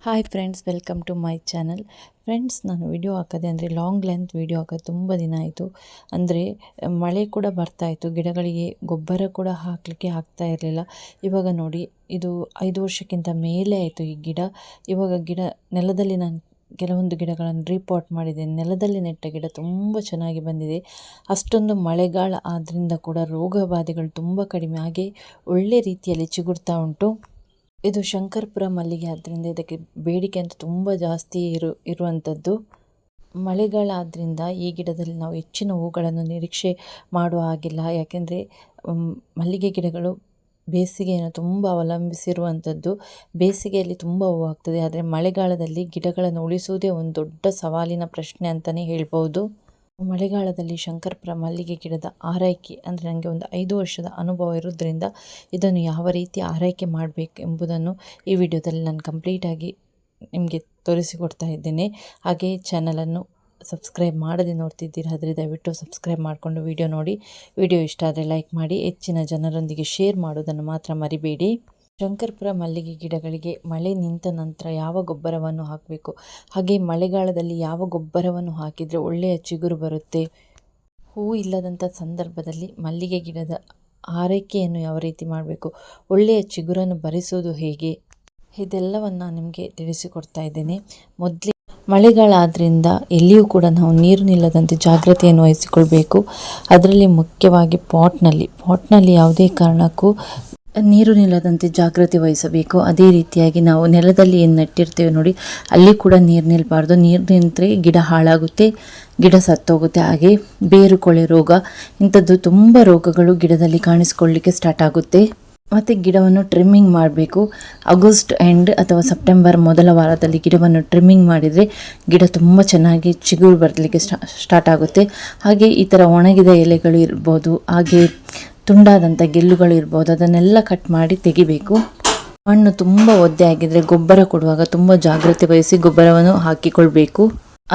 Hi friends, welcome to my channel. Friends, ನಾನು video ಹಾಕೋದೆ ಅಂದರೆ ಲಾಂಗ್ ಲೆಂತ್ ವಿಡಿಯೋ ಹಾಕೋದು ತುಂಬ ದಿನ ಆಯಿತು. ಅಂದರೆ ಮಳೆ ಕೂಡ ಬರ್ತಾಯಿತ್ತು, ಗಿಡಗಳಿಗೆ ಗೊಬ್ಬರ ಕೂಡ ಹಾಕಲಿಕ್ಕೆ ಆಗ್ತಾ ಇರಲಿಲ್ಲ. ಇವಾಗ ನೋಡಿ, ಇದು 5 ವರ್ಷಕ್ಕಿಂತ ಮೇಲೆ ಆಯಿತು ಈ ಗಿಡ. ಇವಾಗ ಗಿಡ ನೆಲದಲ್ಲಿ ನಾನು ಕೆಲವೊಂದು ಗಿಡಗಳನ್ನು ರೀಪಾಟ್ ಮಾಡಿದ್ದೇನೆ. ನೆಲದಲ್ಲಿ ನೆಟ್ಟ ಗಿಡ ತುಂಬ ಚೆನ್ನಾಗಿ ಬಂದಿದೆ. ಅಷ್ಟೊಂದು ಮಳೆಗಾಲ ಆದ್ದರಿಂದ ಕೂಡ ರೋಗ ಬಾಧೆಗಳು ತುಂಬ ಕಡಿಮೆ, ಹಾಗೆ ಒಳ್ಳೆ ರೀತಿಯಲ್ಲಿ ಚಿಗುರ್ತಾ ಉಂಟು. ಇದು ಶಂಕರಪುರ ಮಲ್ಲಿಗೆ ಆದ್ದರಿಂದ ಇದಕ್ಕೆ ಬೇಡಿಕೆ ಅಂತ ತುಂಬ ಜಾಸ್ತಿ ಇರುವಂಥದ್ದು. ಮಳೆಗಾಲ ಆದ್ದರಿಂದ ಈ ಗಿಡದಲ್ಲಿ ನಾವು ಹೆಚ್ಚಿನ ಹೂಗಳನ್ನು ನಿರೀಕ್ಷೆ ಮಾಡುವ ಹಾಗಿಲ್ಲ. ಯಾಕೆಂದರೆ ಮಲ್ಲಿಗೆ ಗಿಡಗಳು ಬೇಸಿಗೆಯನ್ನು ತುಂಬ ಅವಲಂಬಿಸಿರುವಂಥದ್ದು. ಬೇಸಿಗೆಯಲ್ಲಿ ತುಂಬ ಹೂವು ಆಗ್ತದೆ, ಆದರೆ ಮಳೆಗಾಲದಲ್ಲಿ ಗಿಡಗಳನ್ನು ಉಳಿಸುವುದೇ ಒಂದು ದೊಡ್ಡ ಸವಾಲಿನ ಪ್ರಶ್ನೆ ಅಂತಲೇ ಹೇಳ್ಬೋದು. ಮಳೆಗಾಲದಲ್ಲಿ ಶಂಕರಪುರ ಮಲ್ಲಿಗೆ ಗಿಡದ ಆರೈಕೆ ಅಂದರೆ ನನಗೆ ಒಂದು 5 ವರ್ಷದ ಅನುಭವ ಇರೋದ್ರಿಂದ ಇದನ್ನು ಯಾವ ರೀತಿ ಆರೈಕೆ ಮಾಡಬೇಕು ಎಂಬುದನ್ನು ಈ ವಿಡಿಯೋದಲ್ಲಿ ನಾನು ಕಂಪ್ಲೀಟಾಗಿ ನಿಮಗೆ ತೋರಿಸಿಕೊಡ್ತಾ ಇದ್ದೇನೆ. ಹಾಗೆ ಚಾನಲನ್ನು ಸಬ್ಸ್ಕ್ರೈಬ್ ಮಾಡದೆ ನೋಡ್ತಿದ್ದೀರಾ ಆದರೆ ದಯವಿಟ್ಟು ಸಬ್ಸ್ಕ್ರೈಬ್ ಮಾಡಿಕೊಂಡು ವಿಡಿಯೋ ನೋಡಿ. ವಿಡಿಯೋ ಇಷ್ಟ ಆದರೆ ಲೈಕ್ ಮಾಡಿ, ಹೆಚ್ಚಿನ ಜನರೊಂದಿಗೆ ಶೇರ್ ಮಾಡೋದನ್ನು ಮಾತ್ರ ಮರಿಬೇಡಿ. ಶಂಕರಪುರ ಮಲ್ಲಿಗೆ ಗಿಡಗಳಿಗೆ ಮಳೆ ನಿಂತ ನಂತರ ಯಾವ ಗೊಬ್ಬರವನ್ನು ಹಾಕಬೇಕು, ಹಾಗೆ ಮಳೆಗಾಲದಲ್ಲಿ ಯಾವ ಗೊಬ್ಬರವನ್ನು ಹಾಕಿದರೆ ಒಳ್ಳೆಯ ಚಿಗುರು ಬರುತ್ತೆ, ಹೂ ಇಲ್ಲದಂಥ ಸಂದರ್ಭದಲ್ಲಿ ಮಲ್ಲಿಗೆ ಗಿಡದ ಆರೈಕೆಯನ್ನು ಯಾವ ರೀತಿ ಮಾಡಬೇಕು, ಒಳ್ಳೆಯ ಚಿಗುರನ್ನು ಬರಿಸೋದು ಹೇಗೆ, ಇದೆಲ್ಲವನ್ನು ನಿಮಗೆ ತಿಳಿಸಿಕೊಡ್ತಾ ಇದ್ದೇನೆ. ಮೊದಲೇ ಮಳೆಗಾಲ ಆದ್ದರಿಂದ ಎಲ್ಲಿಯೂ ಕೂಡ ನಾವು ನೀರು ನಿಲ್ಲದಂತೆ ಜಾಗ್ರತೆಯನ್ನು ವಹಿಸಿಕೊಳ್ಬೇಕು. ಅದರಲ್ಲಿ ಮುಖ್ಯವಾಗಿ ಪಾಟ್ನಲ್ಲಿ ಯಾವುದೇ ಕಾರಣಕ್ಕೂ ನೀರು ನಿಲ್ಲದಂತೆ ಜಾಗ್ರತೆ ವಹಿಸಬೇಕು. ಅದೇ ರೀತಿಯಾಗಿ ನಾವು ನೆಲದಲ್ಲಿ ಏನು ನೆಟ್ಟಿರ್ತೇವೆ ನೋಡಿ, ಅಲ್ಲಿ ಕೂಡ ನೀರು ನಿಲ್ಲಬಾರ್ದು. ನೀರು ನಿಂತರೆ ಗಿಡ ಹಾಳಾಗುತ್ತೆ, ಗಿಡ ಸತ್ತೋಗುತ್ತೆ. ಹಾಗೆ ಬೇರುಕೊಳೆ ರೋಗ, ಇಂಥದ್ದು ತುಂಬ ರೋಗಗಳು ಗಿಡದಲ್ಲಿ ಕಾಣಿಸ್ಕೊಳ್ಳಿಕ್ಕೆ ಸ್ಟಾರ್ಟ್ ಆಗುತ್ತೆ. ಮತ್ತು ಗಿಡವನ್ನು ಟ್ರಿಮ್ಮಿಂಗ್ ಮಾಡಬೇಕು. ಆಗಸ್ಟ್ ಎಂಡ್ ಅಥವಾ ಸೆಪ್ಟೆಂಬರ್ ಮೊದಲ ವಾರದಲ್ಲಿ ಗಿಡವನ್ನು ಟ್ರಿಮ್ಮಿಂಗ್ ಮಾಡಿದರೆ ಗಿಡ ತುಂಬ ಚೆನ್ನಾಗಿ ಚಿಗುರು ಬರಲಿಕ್ಕೆ ಸ್ಟಾರ್ಟ್ ಆಗುತ್ತೆ. ಹಾಗೆ ಈ ಥರ ಒಣಗಿದ ಎಲೆಗಳು ಇರ್ಬೋದು, ಹಾಗೆ ತುಂಡಾದಂಥ ಗೆಲ್ಲುಗಳು ಇರ್ಬೋದು, ಅದನ್ನೆಲ್ಲ ಕಟ್ ಮಾಡಿ ತೆಗಿಬೇಕು. ಮಣ್ಣು ತುಂಬ ಒದ್ದೆ ಆಗಿದ್ದರೆ ಗೊಬ್ಬರ ಕೊಡುವಾಗ ತುಂಬ ಜಾಗ್ರತೆ ವಹಿಸಿ ಗೊಬ್ಬರವನ್ನು ಹಾಕಿಕೊಳ್ಬೇಕು.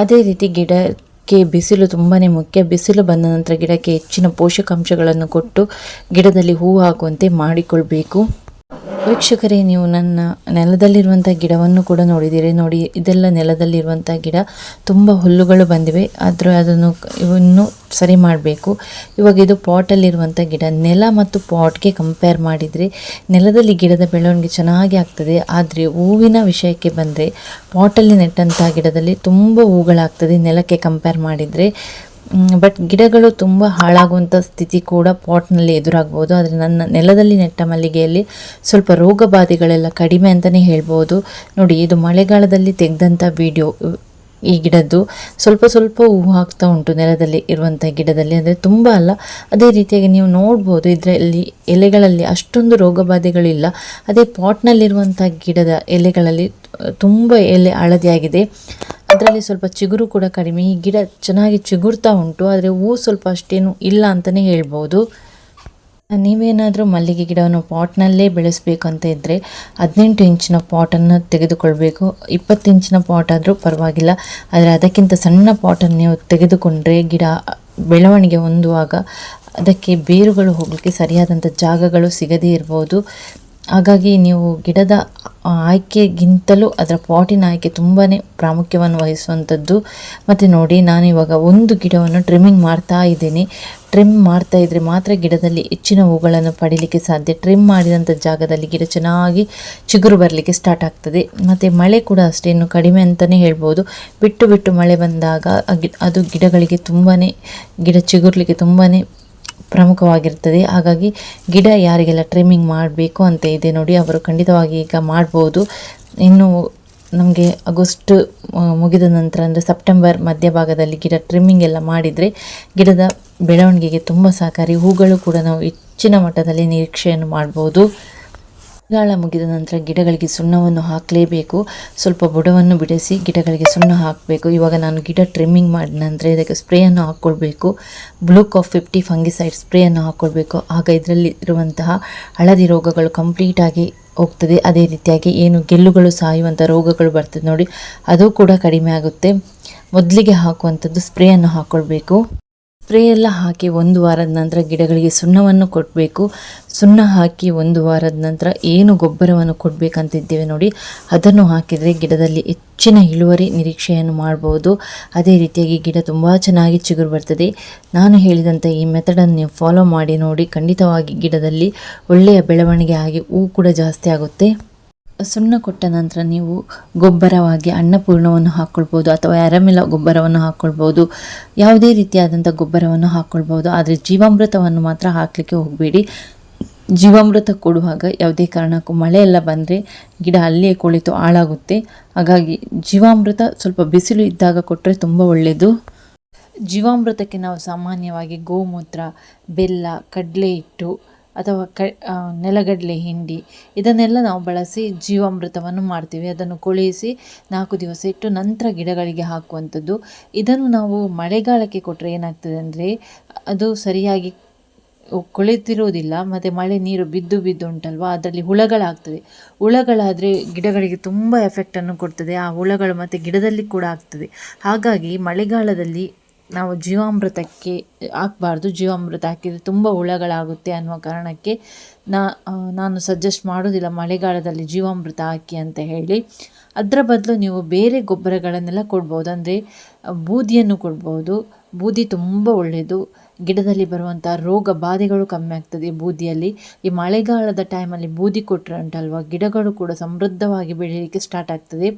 ಅದೇ ರೀತಿ ಗಿಡಕ್ಕೆ ಬಿಸಿಲು ತುಂಬಾ ಮುಖ್ಯ. ಬಿಸಿಲು ಬಂದ ನಂತರ ಗಿಡಕ್ಕೆ ಹೆಚ್ಚಿನ ಪೋಷಕಾಂಶಗಳನ್ನು ಕೊಟ್ಟು ಗಿಡದಲ್ಲಿ ಹೂವು ಹಾಕುವಂತೆ ಮಾಡಿಕೊಳ್ಬೇಕು. ವೀಕ್ಷಕರೇ, ನೀವು ನನ್ನ ನೆಲದಲ್ಲಿರುವಂಥ ಗಿಡವನ್ನು ಕೂಡ ನೋಡಿದ್ದೀರಿ. ನೋಡಿ, ಇದೆಲ್ಲ ನೆಲದಲ್ಲಿರುವಂಥ ಗಿಡ, ತುಂಬ ಹುಲ್ಲುಗಳು ಬಂದಿವೆ, ಆದರೆ ಅದನ್ನು ಇವನ್ನು ಸರಿ ಮಾಡಬೇಕು. ಇವಾಗ ಇದು ಪಾಟಲ್ಲಿರುವಂಥ ಗಿಡ. ನೆಲ ಮತ್ತು ಪಾಟ್ಗೆ ಕಂಪೇರ್ ಮಾಡಿದರೆ ನೆಲದಲ್ಲಿ ಗಿಡದ ಬೆಳವಣಿಗೆ ಚೆನ್ನಾಗಿ ಆಗ್ತದೆ. ಆದರೆ ಹೂವಿನ ವಿಷಯಕ್ಕೆ ಬಂದರೆ ಪಾಟಲ್ಲಿ ನೆಟ್ಟಂಥ ಗಿಡದಲ್ಲಿ ತುಂಬ ಹೂಗಳಾಗ್ತದೆ ನೆಲಕ್ಕೆ ಕಂಪೇರ್ ಮಾಡಿದರೆ. ಬಟ್ ಗಿಡಗಳು ತುಂಬ ಹಾಳಾಗುವಂಥ ಸ್ಥಿತಿ ಕೂಡ ಪಾಟ್ನಲ್ಲಿ ಎದುರಾಗ್ಬೋದು. ಆದರೆ ನನ್ನ ನೆಲದಲ್ಲಿ ನೆಟ್ಟ ಮಲ್ಲಿಗೆಯಲ್ಲಿ ಸ್ವಲ್ಪ ರೋಗ ಬಾಧೆಗಳೆಲ್ಲ ಕಡಿಮೆ ಅಂತಲೇ ಹೇಳ್ಬೋದು. ನೋಡಿ, ಇದು ಮಳೆಗಾಲದಲ್ಲಿ ತೆಗೆದಂಥ ವಿಡಿಯೋ. ಈ ಗಿಡದ್ದು ಸ್ವಲ್ಪ ಹೂವು ಹಾಕ್ತಾ ಉಂಟು ನೆಲದಲ್ಲಿ ಇರುವಂಥ ಗಿಡದಲ್ಲಿ, ಅಂದರೆ ತುಂಬ ಅಲ್ಲ. ಅದೇ ರೀತಿಯಾಗಿ ನೀವು ನೋಡ್ಬೋದು, ಇದರಲ್ಲಿ ಎಲೆಗಳಲ್ಲಿ ಅಷ್ಟೊಂದು ರೋಗ ಬಾಧೆಗಳಿಲ್ಲ. ಅದೇ ಪಾಟ್ನಲ್ಲಿರುವಂಥ ಗಿಡದ ಎಲೆಗಳಲ್ಲಿ ತುಂಬ ಎಲೆ ಹಳದಿಯಾಗಿದೆ, ಅದರಲ್ಲಿ ಸ್ವಲ್ಪ ಚಿಗುರು ಕೂಡ ಕಡಿಮೆ. ಈ ಗಿಡ ಚೆನ್ನಾಗಿ ಚಿಗುರ್ತಾ ಉಂಟು, ಆದರೆ ಹೂವು ಸ್ವಲ್ಪ ಅಷ್ಟೇನು ಇಲ್ಲ ಅಂತಲೇ ಹೇಳ್ಬೋದು. ನೀವೇನಾದರೂ ಮಲ್ಲಿಗೆ ಗಿಡವನ್ನು ಪಾಟ್ನಲ್ಲೇ ಬೆಳೆಸಬೇಕು ಅಂತ ಇದ್ದರೆ 18 ಇಂಚಿನ ಪಾಟನ್ನು ತೆಗೆದುಕೊಳ್ಬೇಕು. 20 ಇಂಚಿನ ಪಾಟ್ ಆದರೂ ಪರವಾಗಿಲ್ಲ, ಆದರೆ ಅದಕ್ಕಿಂತ ಸಣ್ಣ ಪಾಟನ್ನು ನೀವು ತೆಗೆದುಕೊಂಡ್ರೆ ಗಿಡ ಬೆಳವಣಿಗೆ ಹೊಂದುವಾಗ ಅದಕ್ಕೆ ಬೇರುಗಳು ಹೋಗಲಿಕ್ಕೆ ಸರಿಯಾದಂಥ ಜಾಗಗಳು ಸಿಗದೇ ಇರ್ಬೋದು. ಹಾಗಾಗಿ ನೀವು ಗಿಡದ ಆಯ್ಕೆಗಿಂತಲೂ ಅದರ ಪಾಟಿನ ಆಯ್ಕೆ ತುಂಬಾ ಪ್ರಾಮುಖ್ಯವನ್ನು ವಹಿಸುವಂಥದ್ದು. ಮತ್ತು ನೋಡಿ, ನಾನಿವಾಗ ಒಂದು ಗಿಡವನ್ನು ಟ್ರಿಮ್ಮಿಂಗ್ ಮಾಡ್ತಾ ಇದ್ದೇನೆ. ಟ್ರಿಮ್ ಮಾಡ್ತಾ ಇದ್ದರೆ ಮಾತ್ರ ಗಿಡದಲ್ಲಿ ಹೆಚ್ಚಿನ ಹೂಗಳನ್ನು ಪಡೀಲಿಕ್ಕೆ ಸಾಧ್ಯ. ಟ್ರಿಮ್ ಮಾಡಿದಂಥ ಜಾಗದಲ್ಲಿ ಗಿಡ ಚೆನ್ನಾಗಿ ಚಿಗುರು ಬರಲಿಕ್ಕೆ ಸ್ಟಾರ್ಟ್ ಆಗ್ತದೆ. ಮತ್ತು ಮಳೆ ಕೂಡ ಅಷ್ಟೇನು ಕಡಿಮೆ ಅಂತಲೇ ಹೇಳ್ಬೋದು. ಬಿಟ್ಟು ಮಳೆ ಬಂದಾಗ ಅದು ಗಿಡಗಳಿಗೆ ಗಿಡ ಚಿಗುರ್ಲಿಕ್ಕೆ ತುಂಬಾ ಪ್ರಮುಖವಾಗಿರ್ತದೆ. ಹಾಗಾಗಿ ಗಿಡ ಯಾರಿಗೆಲ್ಲ ಟ್ರಿಮ್ಮಿಂಗ್ ಮಾಡಬೇಕು ಅಂತ ಇದೆ ನೋಡಿ, ಅವರು ಖಂಡಿತವಾಗಿ ಈಗ ಮಾಡ್ಬೋದು. ಇನ್ನು ನಮಗೆ ಆಗಸ್ಟ್ ಮುಗಿದ ನಂತರ ಅಂದರೆ ಸೆಪ್ಟೆಂಬರ್ ಮಧ್ಯಭಾಗದಲ್ಲಿ ಗಿಡ ಟ್ರಿಮ್ಮಿಂಗ್ ಎಲ್ಲ ಮಾಡಿದರೆ ಗಿಡದ ಬೆಳವಣಿಗೆಗೆ ತುಂಬ ಸಹಕಾರಿ. ಹೂಗಳು ಕೂಡ ನಾವು ಹೆಚ್ಚಿನ ಮಟ್ಟದಲ್ಲಿ ನಿರೀಕ್ಷೆಯನ್ನು ಮಾಡ್ಬೋದು. ಮಳೆಗಾಲ ಮುಗಿದ ನಂತರ ಗಿಡಗಳಿಗೆ ಸುಣ್ಣವನ್ನು ಹಾಕಲೇಬೇಕು. ಸ್ವಲ್ಪ ಬುಡವನ್ನು ಬಿಡಿಸಿ ಗಿಡಗಳಿಗೆ ಸುಣ್ಣ ಹಾಕಬೇಕು. ಇವಾಗ ನಾನು ಗಿಡ ಟ್ರಿಮ್ಮಿಂಗ್ ಮಾಡಿದ ನಂತರ ಇದಕ್ಕೆ ಸ್ಪ್ರೇಯನ್ನು ಹಾಕ್ಕೊಳ್ಬೇಕು. ಬ್ಲೂಕಾಫ್ 50 ಫಂಗಿಸೈಡ್ ಸ್ಪ್ರೇಯನ್ನು ಹಾಕ್ಕೊಳ್ಬೇಕು. ಆಗ ಇದರಲ್ಲಿ ಇರುವಂತಹ ಹಳದಿ ರೋಗಗಳು ಕಂಪ್ಲೀಟಾಗಿ ಹೋಗ್ತದೆ. ಅದೇ ರೀತಿಯಾಗಿ ಏನು ಗೆಲ್ಲುಗಳು ಸಾಯುವಂಥ ರೋಗಗಳು ಬರ್ತದೆ ನೋಡಿ, ಅದು ಕೂಡ ಕಡಿಮೆ ಆಗುತ್ತೆ. ಮೊದಲಿಗೆ ಹಾಕುವಂಥದ್ದು ಸ್ಪ್ರೇಯನ್ನು ಹಾಕ್ಕೊಳ್ಬೇಕು. ಸ್ಪ್ರೇ ಎಲ್ಲ ಹಾಕಿ 1 ವಾರದ ನಂತರ ಗಿಡಗಳಿಗೆ ಸುಣ್ಣವನ್ನು ಕೊಡಬೇಕು. ಸುಣ್ಣ ಹಾಕಿ 1 ವಾರದ ನಂತರ ಏನು ಗೊಬ್ಬರವನ್ನು ಕೊಡಬೇಕಂತಿದ್ದೇವೆ ನೋಡಿ, ಅದನ್ನು ಹಾಕಿದರೆ ಗಿಡದಲ್ಲಿ ಹೆಚ್ಚಿನ ಇಳುವರಿ ನಿರೀಕ್ಷೆಯನ್ನು ಮಾಡ್ಬೋದು. ಅದೇ ರೀತಿಯಾಗಿ ಗಿಡ ತುಂಬ ಚೆನ್ನಾಗಿ ಚಿಗುರು ಬರ್ತದೆ. ನಾನು ಹೇಳಿದಂಥ ಈ ಮೆಥಡನ್ನು ನೀವು ಫಾಲೋ ಮಾಡಿ ನೋಡಿ, ಖಂಡಿತವಾಗಿ ಗಿಡದಲ್ಲಿ ಒಳ್ಳೆಯ ಬೆಳವಣಿಗೆ ಆಗಿ ಹೂ ಕೂಡ ಜಾಸ್ತಿ ಆಗುತ್ತೆ. ಸುಣ್ಣ ಕೊಟ್ಟ ನಂತರ ನೀವು ಗೊಬ್ಬರವಾಗಿ ಅನ್ನಪೂರ್ಣವನ್ನು ಹಾಕ್ಕೊಳ್ಬೋದು ಅಥವಾ ಅರಮೆಲ ಗೊಬ್ಬರವನ್ನು ಹಾಕ್ಕೊಳ್ಬೋದು. ಯಾವುದೇ ರೀತಿಯಾದಂಥ ಗೊಬ್ಬರವನ್ನು ಹಾಕ್ಕೊಳ್ಬೋದು. ಆದರೆ ಜೀವಾಮೃತವನ್ನು ಮಾತ್ರ ಹಾಕಲಿಕ್ಕೆ ಹೋಗಬೇಡಿ. ಜೀವಾಮೃತ ಕೊಡುವಾಗ ಯಾವುದೇ ಕಾರಣಕ್ಕೂ ಮಳೆ ಎಲ್ಲ ಬಂದರೆ ಗಿಡ ಅಲ್ಲಿಯೇ ಕುಳಿತು ಹಾಳಾಗುತ್ತೆ. ಹಾಗಾಗಿ ಜೀವಾಮೃತ ಸ್ವಲ್ಪ ಬಿಸಿಲು ಇದ್ದಾಗ ಕೊಟ್ಟರೆ ತುಂಬ ಒಳ್ಳೆಯದು. ಜೀವಾಮೃತಕ್ಕೆ ನಾವು ಸಾಮಾನ್ಯವಾಗಿ ಗೋಮೂತ್ರ, ಬೆಲ್ಲ, ಕಡಲೆ ಹಿಟ್ಟು ಅಥವಾ ನೆಲಗಡಲೆ ಹಿಂಡಿ ಇದನ್ನೆಲ್ಲ ನಾವು ಬಳಸಿ ಜೀವಾಮೃತವನ್ನು ಮಾಡ್ತೀವಿ. ಅದನ್ನು ಕೊಳೆಯಿಸಿ 4 ದಿವಸ ಇಟ್ಟು ನಂತರ ಗಿಡಗಳಿಗೆ ಹಾಕುವಂಥದ್ದು. ಇದನ್ನು ನಾವು ಮಳೆಗಾಲಕ್ಕೆ ಕೊಟ್ಟರೆ ಏನಾಗ್ತದೆ ಅಂದರೆ ಅದು ಸರಿಯಾಗಿ ಕೊಳೆತಿರುವುದಿಲ್ಲ ಮತ್ತು ಮಳೆ ನೀರು ಬಿದ್ದು ಉಂಟಲ್ವ, ಅದರಲ್ಲಿ ಹುಳಗಳಾಗ್ತದೆ. ಹುಳಗಳಾದರೆ ಗಿಡಗಳಿಗೆ ತುಂಬ ಎಫೆಕ್ಟನ್ನು ಕೊಡ್ತದೆ. ಆ ಹುಳಗಳು ಮತ್ತು ಗಿಡದಲ್ಲಿ ಕೂಡ ಆಗ್ತದೆ. ಹಾಗಾಗಿ ಮಳೆಗಾಲದಲ್ಲಿ ನಾವು ಜೀವಾಮೃತಕ್ಕೆ ಹಾಕಬಾರ್ದು. ಜೀವಾಮೃತ ಹಾಕಿದರೆ ತುಂಬ ಹುಳಗಳಾಗುತ್ತೆ ಅನ್ನುವ ಕಾರಣಕ್ಕೆ ನಾನು ಸಜೆಸ್ಟ್ ಮಾಡೋದಿಲ್ಲ ಮಳೆಗಾಲದಲ್ಲಿ ಜೀವಾಮೃತ ಹಾಕಿ ಅಂತ ಹೇಳಿ. ಅದರ ಬದಲು ನೀವು ಬೇರೆ ಗೊಬ್ಬರಗಳನ್ನೆಲ್ಲ ಕೊಡ್ಬೋದು. ಅಂದರೆ ಬೂದಿಯನ್ನು ಕೊಡ್ಬೋದು. ಬೂದಿ ತುಂಬ ಒಳ್ಳೆಯದು. ಗಿಡದಲ್ಲಿ ಬರುವಂಥ ರೋಗ ಬಾಧೆಗಳು ಕಮ್ಮಿ ಆಗ್ತದೆ ಬೂದಿಯಲ್ಲಿ. ಈ ಮಳೆಗಾಲದ ಟೈಮಲ್ಲಿ ಬೂದಿ ಕೊಟ್ಟರೆ ಉಂಟಲ್ವ, ಗಿಡಗಳು ಕೂಡ ಸಮೃದ್ಧವಾಗಿ ಬೆಳೀಲಿಕ್ಕೆ ಸ್ಟಾರ್ಟ್ ಆಗ್ತದೆ.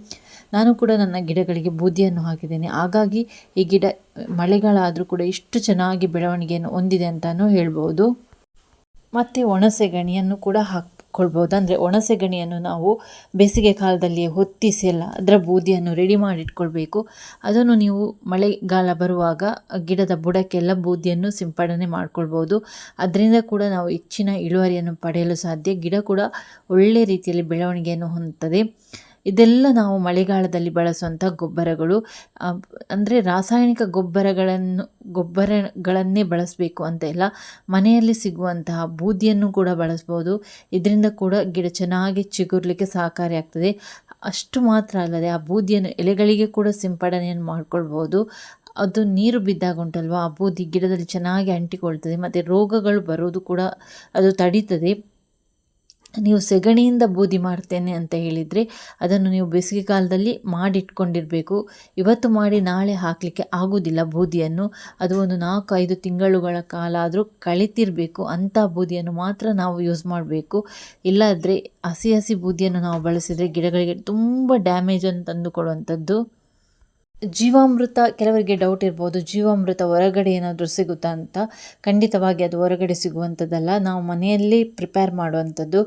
ನಾನು ಕೂಡ ನನ್ನ ಗಿಡಗಳಿಗೆ ಬೂದಿಯನ್ನು ಹಾಕಿದ್ದೇನೆ. ಹಾಗಾಗಿ ಈ ಗಿಡ ಮಳೆಗಾಲ ಆದರೂ ಕೂಡ ಇಷ್ಟು ಚೆನ್ನಾಗಿ ಬೆಳವಣಿಗೆಯನ್ನು ಹೊಂದಿದೆ ಅಂತಲೂ ಹೇಳ್ಬೋದು. ಮತ್ತು ಒಣಸೆಗಣಿಯನ್ನು ಕೂಡ ಹಾಕ್ಕೊಳ್ಬೋದು. ಅಂದರೆ ಒಣಸೆಗಣಿಯನ್ನು ನಾವು ಬೇಸಿಗೆ ಕಾಲದಲ್ಲಿಯೇ ಹೊತ್ತಿಸಿ ಎಲ್ಲ ಅದರ ಬೂದಿಯನ್ನು ರೆಡಿ ಮಾಡಿಟ್ಕೊಳ್ಬೇಕು. ಅದನ್ನು ನೀವು ಮಳೆಗಾಲ ಬರುವಾಗ ಗಿಡದ ಬುಡಕ್ಕೆಲ್ಲ ಬೂದಿಯನ್ನು ಸಿಂಪಡಣೆ ಮಾಡ್ಕೊಳ್ಬೋದು. ಅದರಿಂದ ಕೂಡ ನಾವು ಹೆಚ್ಚಿನ ಇಳುವರಿಯನ್ನು ಪಡೆಯಲು ಸಾಧ್ಯ. ಗಿಡ ಕೂಡ ಒಳ್ಳೆಯ ರೀತಿಯಲ್ಲಿ ಬೆಳವಣಿಗೆಯನ್ನು ಹೊಂದುತ್ತದೆ. ಇದೆಲ್ಲ ನಾವು ಮಳೆಗಾಲದಲ್ಲಿ ಬಳಸುವಂಥ ಗೊಬ್ಬರಗಳು. ಅಂದರೆ ರಾಸಾಯನಿಕ ಗೊಬ್ಬರಗಳನ್ನೇ ಬಳಸಬೇಕು ಅಂತ ಇಲ್ಲ. ಮನೆಯಲ್ಲಿ ಸಿಗುವಂತಹ ಬೂದಿಯನ್ನು ಕೂಡ ಬಳಸ್ಬೋದು. ಇದರಿಂದ ಕೂಡ ಗಿಡ ಚೆನ್ನಾಗಿ ಚಿಗುರಲಿಕ್ಕೆ ಸಹಕಾರಿಯಾಗ್ತದೆ. ಅಷ್ಟು ಮಾತ್ರ ಅಲ್ಲದೆ ಆ ಬೂದಿಯನ್ನು ಎಲೆಗಳಿಗೆ ಕೂಡ ಸಿಂಪಡಣೆಯನ್ನು ಮಾಡ್ಕೊಳ್ಬೋದು. ಅದು ನೀರು ಬಿದ್ದಾಗ ಉಂಟಲ್ವ, ಆ ಬೂದಿ ಗಿಡದಲ್ಲಿ ಚೆನ್ನಾಗಿ ಅಂಟಿಕೊಳ್ತದೆ ಮತ್ತು ರೋಗಗಳು ಬರೋದು ಕೂಡ ಅದು ತಡೀತದೆ. ನೀವು ಸೆಗಣಿಯಿಂದ ಬೂದಿ ಮಾಡ್ತೇನೆ ಅಂತ ಹೇಳಿದರೆ ಅದನ್ನು ನೀವು ಬೇಸಿಗೆ ಕಾಲದಲ್ಲಿ ಮಾಡಿಟ್ಕೊಂಡಿರಬೇಕು. ಇವತ್ತು ಮಾಡಿ ನಾಳೆ ಹಾಕಲಿಕ್ಕೆ ಆಗೋದಿಲ್ಲ ಬೂದಿಯನ್ನು. ಅದು ಒಂದು 4-5 ತಿಂಗಳುಗಳ ಕಾಲ ಆದರೂ ಕಳಿತಿರಬೇಕು. ಅಂಥ ಬೂದಿಯನ್ನು ಮಾತ್ರ ನಾವು ಯೂಸ್ ಮಾಡಬೇಕು. ಇಲ್ಲಾದರೆ ಹಸಿ ಬೂದಿಯನ್ನು ನಾವು ಬಳಸಿದರೆ ಗಿಡಗಳಿಗೆ ತುಂಬ ಡ್ಯಾಮೇಜನ್ನು ತಂದುಕೊಡುವಂಥದ್ದು. ಜೀವಾಮೃತ, ಕೆಲವರಿಗೆ ಡೌಟ್ ಇರ್ಬೋದು, ಜೀವಾಮೃತ ಹೊರಗಡೆ ಏನಾದರೂ ಸಿಗುತ್ತಾ ಅಂತ. ಖಂಡಿತವಾಗಿ ಅದು ಹೊರಗಡೆ ಸಿಗುವಂಥದ್ದಲ್ಲ, ನಾವು ಮನೆಯಲ್ಲೇ ಪ್ರಿಪೇರ್ ಮಾಡುವಂಥದ್ದು.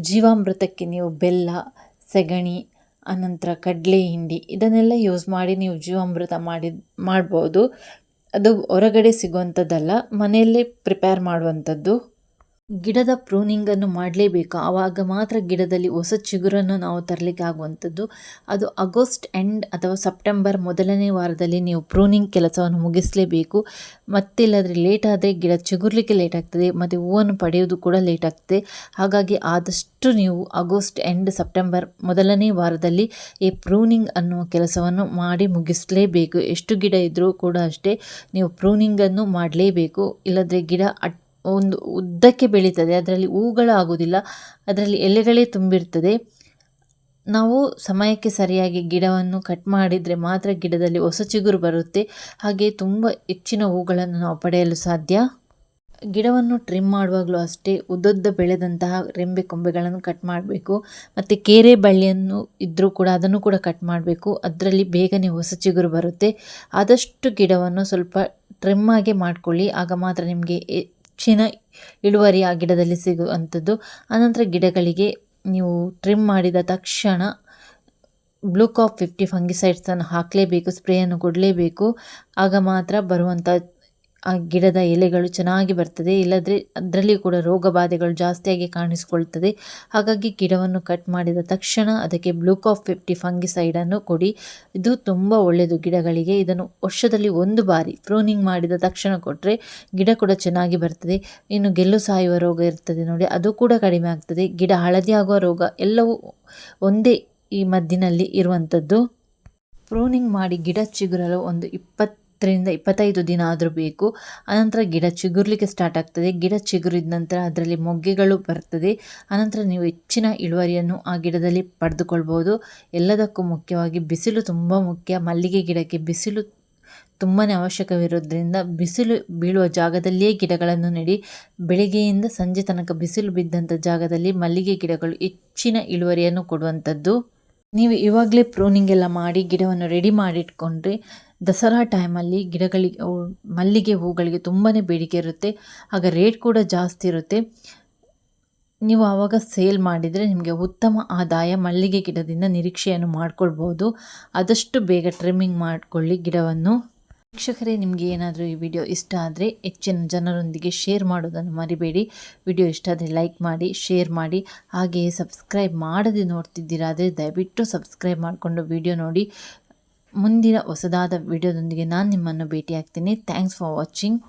ಜೀವಾಮೃತಕ್ಕೆ ನೀವು ಬೆಲ್ಲ, ಸೆಗಣಿ, ಅನಂತರ ಕಡಲೆ ಹಿಂಡಿ ಇದನ್ನೆಲ್ಲ ಯೂಸ್ ಮಾಡಿ ನೀವು ಜೀವಾಮೃತ ಮಾಡ್ಬೋದು. ಅದು ಹೊರಗಡೆ ಸಿಗುವಂಥದ್ದಲ್ಲ, ಮನೆಯಲ್ಲೇ ಪ್ರಿಪೇರ್ ಮಾಡುವಂಥದ್ದು. ಗಿಡದ ಪ್ರೂನಿಂಗನ್ನು ಮಾಡಲೇಬೇಕು. ಆವಾಗ ಮಾತ್ರ ಗಿಡದಲ್ಲಿ ಹೊಸ ಚಿಗುರನ್ನು ನಾವು ತರಲಿಕ್ಕೆ ಆಗುವಂಥದ್ದು. ಅದು ಆಗಸ್ಟ್ ಎಂಡ್ ಅಥವಾ ಸೆಪ್ಟೆಂಬರ್ ಮೊದಲನೇ ವಾರದಲ್ಲಿ ನೀವು ಪ್ರೂನಿಂಗ್ ಕೆಲಸವನ್ನು ಮುಗಿಸಲೇಬೇಕು. ಮತ್ತಿಲ್ಲದ್ರೆ ಲೇಟ್ ಆದರೆ ಗಿಡ ಚಿಗುರಲಿಕ್ಕೆ ಲೇಟ್ ಆಗ್ತದೆ ಮತ್ತು ಹೂವನ್ನು ಪಡೆಯೋದು ಕೂಡ ಲೇಟ್ ಆಗ್ತದೆ. ಹಾಗಾಗಿ ಆದಷ್ಟು ನೀವು ಆಗಸ್ಟ್ ಎಂಡ್ ಸೆಪ್ಟೆಂಬರ್ ಮೊದಲನೇ ವಾರದಲ್ಲಿ ಈ ಪ್ರೂನಿಂಗ್ ಅನ್ನುವ ಕೆಲಸವನ್ನು ಮಾಡಿ ಮುಗಿಸಲೇಬೇಕು. ಎಷ್ಟು ಗಿಡ ಇದ್ದರೂ ಕೂಡ ಅಷ್ಟೇ, ನೀವು ಪ್ರೂನಿಂಗನ್ನು ಮಾಡಲೇಬೇಕು. ಇಲ್ಲದ್ರೆ ಗಿಡ ಒಂದು ಉದ್ದಕ್ಕೆ ಬೆಳೀತದೆ, ಅದರಲ್ಲಿ ಹೂಗಳು ಆಗೋದಿಲ್ಲ, ಅದರಲ್ಲಿ ಎಲೆಗಳೇ ತುಂಬಿರ್ತದೆ. ನಾವು ಸಮಯಕ್ಕೆ ಸರಿಯಾಗಿ ಗಿಡವನ್ನು ಕಟ್ ಮಾಡಿದರೆ ಮಾತ್ರ ಗಿಡದಲ್ಲಿ ಹೊಸ ಚಿಗುರು ಬರುತ್ತೆ. ಹಾಗೆ ತುಂಬ ಹೆಚ್ಚಿನ ಹೂಗಳನ್ನು ನಾವು ಪಡೆಯಲು ಸಾಧ್ಯ. ಗಿಡವನ್ನು ಟ್ರಿಮ್ ಮಾಡುವಾಗಲೂ ಅಷ್ಟೇ ಉದ್ದುದ್ದ ಬೆಳೆದಂತಹ ರೆಂಬೆ ಕೊಂಬೆಗಳನ್ನು ಕಟ್ ಮಾಡಬೇಕು. ಮತ್ತು ಕೇರೆ ಬಳ್ಳಿಯನ್ನು ಇದ್ದರೂ ಕೂಡ ಅದನ್ನು ಕೂಡ ಕಟ್ ಮಾಡಬೇಕು. ಅದರಲ್ಲಿ ಬೇಗನೆ ಹೊಸ ಚಿಗುರು ಬರುತ್ತೆ. ಆದಷ್ಟು ಗಿಡವನ್ನು ಸ್ವಲ್ಪ ಟ್ರಿಮ್ ಆಗಿ ಮಾಡ್ಕೊಳ್ಳಿ, ಆಗ ಮಾತ್ರ ನಿಮಗೆ ಹೆಚ್ಚಿನ ಇಳುವರಿ ಆ ಗಿಡದಲ್ಲಿ ಸಿಗುವಂಥದ್ದು. ಆನಂತರ ಗಿಡಗಳಿಗೆ ನೀವು ಟ್ರಿಮ್ ಮಾಡಿದ ತಕ್ಷಣ ಬ್ಲೂಕಾಪ್ 50 ಫಂಗಿಸೈಡ್ಸನ್ನು ಹಾಕಲೇಬೇಕು, ಸ್ಪ್ರೇಯನ್ನು ಕೊಡಲೇಬೇಕು. ಆಗ ಮಾತ್ರ ಬರುವಂಥ ಆ ಗಿಡದ ಎಲೆಗಳು ಚೆನ್ನಾಗಿ ಬರ್ತದೆ. ಇಲ್ಲದ್ರೆ ಅದರಲ್ಲಿ ಕೂಡ ರೋಗ ಬಾಧೆಗಳು ಜಾಸ್ತಿಯಾಗಿ ಕಾಣಿಸ್ಕೊಳ್ತದೆ. ಹಾಗಾಗಿ ಗಿಡವನ್ನು ಕಟ್ ಮಾಡಿದ ತಕ್ಷಣ ಅದಕ್ಕೆ ಬ್ಲೂಕಾಪ್ 50 ಫಂಗಿಸೈಡನ್ನು ಕೊಡಿ. ಇದು ತುಂಬ ಒಳ್ಳೆಯದು ಗಿಡಗಳಿಗೆ. ಇದನ್ನು ವರ್ಷದಲ್ಲಿ 1 ಬಾರಿ ಪ್ರೂನಿಂಗ್ ಮಾಡಿದ ತಕ್ಷಣ ಕೊಟ್ಟರೆ ಗಿಡ ಕೂಡ ಚೆನ್ನಾಗಿ ಬರ್ತದೆ. ಇನ್ನು ಗೆಲ್ಲು ಸಾಯುವ ರೋಗ ಇರ್ತದೆ ನೋಡಿ, ಅದು ಕೂಡ ಕಡಿಮೆ ಆಗ್ತದೆ. ಗಿಡ ಹಳದಿ ಆಗುವ ರೋಗ ಎಲ್ಲವೂ ಒಂದೇ ಈ ಮದ್ದಿನಲ್ಲಿ ಇರುವಂಥದ್ದು. ಪ್ರೂನಿಂಗ್ ಮಾಡಿ ಗಿಡ ಚಿಗುರಲು ಒಂದು 20-25 ದಿನ ಆದರೂ ಬೇಕು. ಆನಂತರ ಗಿಡ ಚಿಗುರ್ಲಿಕ್ಕೆ ಸ್ಟಾರ್ಟ್ ಆಗ್ತದೆ. ಗಿಡ ಚಿಗುರಿದ ನಂತರ ಅದರಲ್ಲಿ ಮೊಗ್ಗೆಗಳು ಬರ್ತದೆ. ಆನಂತರ ನೀವು ಹೆಚ್ಚಿನ ಇಳುವರಿಯನ್ನು ಆ ಗಿಡದಲ್ಲಿ ಪಡೆದುಕೊಳ್ಬೋದು. ಎಲ್ಲದಕ್ಕೂ ಮುಖ್ಯವಾಗಿ ಬಿಸಿಲು ತುಂಬ ಮುಖ್ಯ. ಮಲ್ಲಿಗೆ ಗಿಡಕ್ಕೆ ಬಿಸಿಲು ತುಂಬಾ ಅವಶ್ಯಕವಿರೋದ್ರಿಂದ ಬಿಸಿಲು ಬೀಳುವ ಜಾಗದಲ್ಲಿಯೇ ಗಿಡಗಳನ್ನು ನೆಡಿ. ಬೆಳಿಗ್ಗೆಯಿಂದ ಸಂಜೆ ತನಕ ಬಿಸಿಲು ಬಿದ್ದಂಥ ಜಾಗದಲ್ಲಿ ಮಲ್ಲಿಗೆ ಗಿಡಗಳು ಹೆಚ್ಚಿನ ಇಳುವರಿಯನ್ನು ಕೊಡುವಂಥದ್ದು. ನೀವು ಇವಾಗಲೇ ಪ್ರೂನಿಂಗ್ ಎಲ್ಲ ಮಾಡಿ ಗಿಡವನ್ನು ರೆಡಿ ಮಾಡಿಟ್ಕೊಂಡ್ರೆ ದಸರಾ ಟೈಮಲ್ಲಿ ಮಲ್ಲಿಗೆ ಹೂಗಳಿಗೆ ತುಂಬಾ ಬೇಡಿಕೆ ಇರುತ್ತೆ. ಆಗ ರೇಟ್ ಕೂಡ ಜಾಸ್ತಿ ಇರುತ್ತೆ. ನೀವು ಆವಾಗ ಸೇಲ್ ಮಾಡಿದರೆ ನಿಮಗೆ ಉತ್ತಮ ಆದಾಯ ಮಲ್ಲಿಗೆ ಗಿಡದಿಂದ ನಿರೀಕ್ಷೆಯನ್ನು ಮಾಡ್ಕೊಳ್ಬೋದು. ಆದಷ್ಟು ಬೇಗ ಟ್ರಿಮ್ಮಿಂಗ್ ಮಾಡಿಕೊಳ್ಳಿ ಗಿಡವನ್ನು. ವೀಕ್ಷಕರೇ, ನಿಮಗೆ ಏನಾದರೂ ಈ ವಿಡಿಯೋ ಇಷ್ಟ ಆದರೆ ಹೆಚ್ಚಿನ ಜನರೊಂದಿಗೆ ಶೇರ್ ಮಾಡೋದನ್ನು ಮರಿಬೇಡಿ. ವಿಡಿಯೋ ಇಷ್ಟ ಆದರೆ ಲೈಕ್ ಮಾಡಿ, ಶೇರ್ ಮಾಡಿ. ಹಾಗೆಯೇ ಸಬ್ಸ್ಕ್ರೈಬ್ ಮಾಡದೆ ನೋಡ್ತಿದ್ದೀರಾದರೆ ದಯವಿಟ್ಟು ಸಬ್ಸ್ಕ್ರೈಬ್ ಮಾಡಿಕೊಂಡು ವಿಡಿಯೋ ನೋಡಿ. ಮುಂದಿನ ಹೊಸದಾದ ವಿಡಿಯೋದೊಂದಿಗೆ ನಾನು ನಿಮ್ಮನ್ನು ಭೇಟಿ ಆಗ್ತೀನಿ. Thanks for watching.